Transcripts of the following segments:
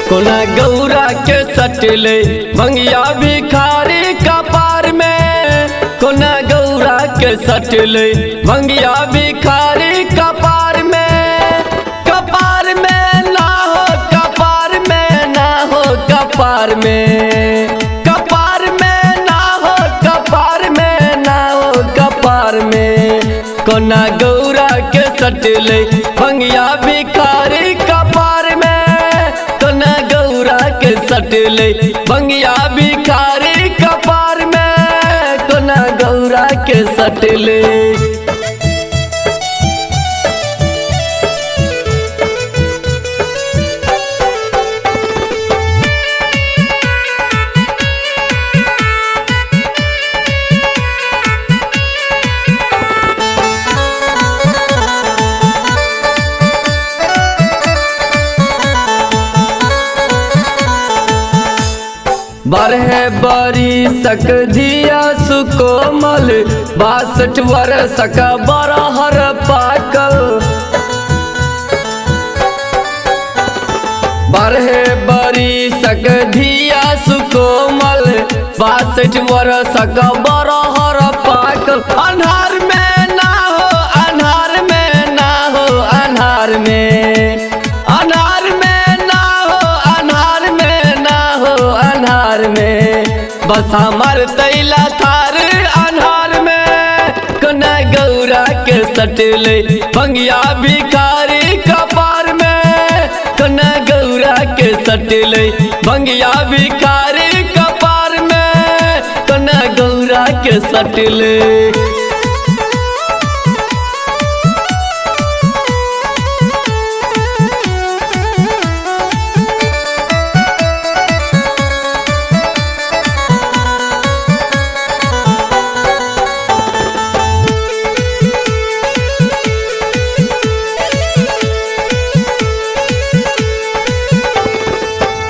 कोना गौरा के सटले भंगिया भिखारी कपार में। कोना गौरा के सटले भंगिया भिखारी कपार में। कपार में ना हो, कपार में ना हो, कपार में, कपार में ना हो, कपार में ना हो, कपार में। कोना गौरा के सटले भंगिया भिखारी कपार में। कोना गौरा के सटले भंगिया भिखारी कपार में। कोना गौरा के सटले। बारह बरी सक धिया सुकोमल 62 वर्ष का बरहर पाकल। 12 बरी सक धिया सुकोमल 62 वर्ष का बरहर पाकल। अन्हार में ना हो, अन्हार में ना हो, अन्हार में, अन्हार में ना हो, अन्हार में ना हो, अन्हार में। बस हमार तैला थार अन्हार में। कोना गौरा के सटले भंगिया भिखारी कपार में। कोना गौरा के सटले भंगिया भिखारी कपार में। कोना गौरा के सटले।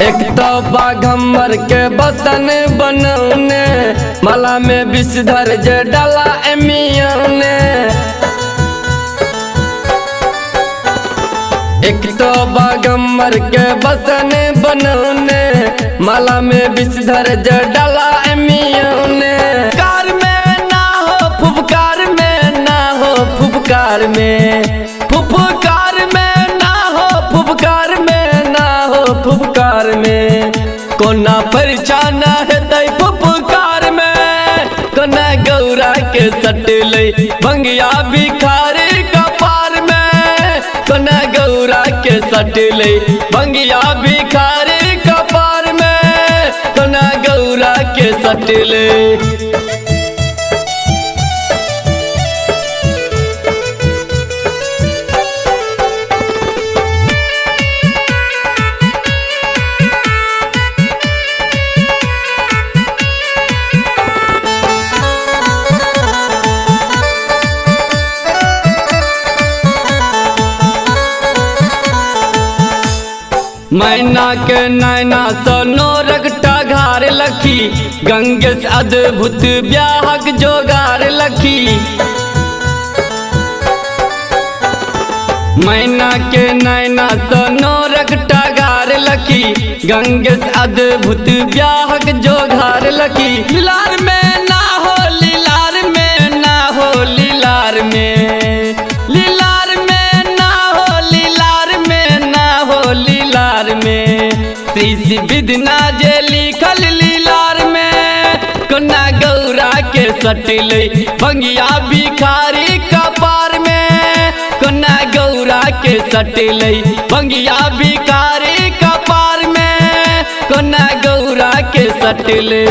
एक तो बाघम्बर के बसन बनौने माला में विषधर जे डाला एमियने। एक तो बाघम्बर के बसन बनौने माला में विषधर जे डाला एमियने। कार में ना हो, फुफकार में ना हो, फुफकार में, फुफकार में ना हो, फुफकार में ना हो, फुफकार में। कोना परिचाना है तय फुफकार में। कोना गौरा के सटले भंगिया भिखारी कपार में। कोना गौरा के सटले भंगिया भिखारी कपार में। कोना गौरा के सटले। मैना के नैना सोनो रगटा घार लखी गंगेश अद्भुत ब्याहक जोगार लखी। मैना के नैना सोनो रगटा घार लखी गंगेश अद्भुत ब्याहक जोगार लखी। लीलार में ना हो, लीलार में ना हो, लीलार में, लीलार में ना हो, लीलार में ना हो, लीलार में। श्री विधना जे लिखल लीलार में। कोना गौरा के सटले भंगिया भिखारी कपार में। कोना गौरा के सटले भंगिया भिखारी कपार में। कोना गौरा के सटले।